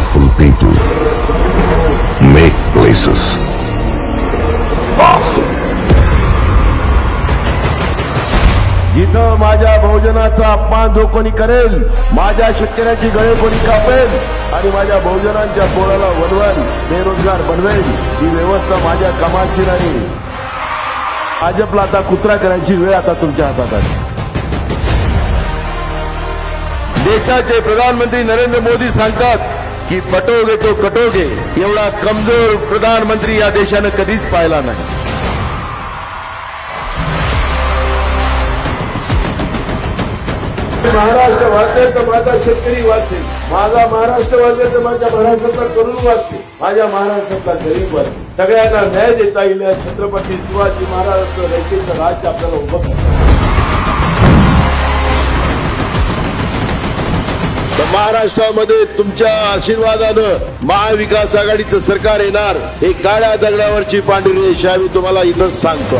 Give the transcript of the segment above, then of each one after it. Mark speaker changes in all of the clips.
Speaker 1: powerful people make places powerful.
Speaker 2: जिथं माझ्या बहुजनाचा अपमान जो कोणी करेल, माझ्या शेतकऱ्याची गळे कोणी कापेल आणि माझ्या बहुजनांच्या पोराला वडवल, बेरोजगार बनवेल, ही व्यवस्था माझ्या कामाची नाही. भाजपला आता कुत्रा करायची वेळ आता तुमच्या हातात आहे. देशाचे प्रधानमंत्री नरेंद्र मोदी सांगतात की पटोगे तो कटोगे. एवढा कमजोर प्रधानमंत्री या देशानं कधीच पाहिला नाही. महाराष्ट्र वाचेल तर माझा शेतकरी वाचेल, माझा महाराष्ट्र वाचेल तर माझ्या महाराष्ट्रातला तरुण वाचेल, माझ्या महाराष्ट्रातला गरीब वाचेल. सगळ्यांना न्याय देता येईल या छत्रपती शिवाजी महाराजांचं रयतेचं राज्य आपल्याला उभं करायचं. महाराष्ट्रामध्ये तुमच्या आशीर्वादानं महाविकास आघाडीचं सरकार येणार. हे काळ्या दगडावरची पांढरी रेषा मी तुम्हाला इथंच सांगतो.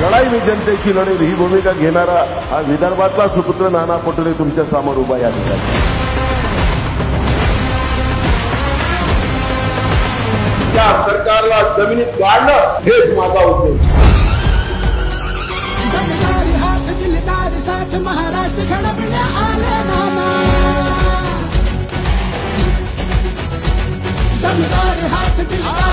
Speaker 2: लढाई मी जनतेची लढेल ही भूमिका घेणारा हा विदर्भातला सुपुत्र नाना पटोले तुमच्या समोर उभा या ठिकाणी. त्या सरकारला जमिनीत गाडणं हेच माझा उद्देश.
Speaker 3: साथ महाराष्ट्र घडवण्या आले नाना. दमदार हात दिला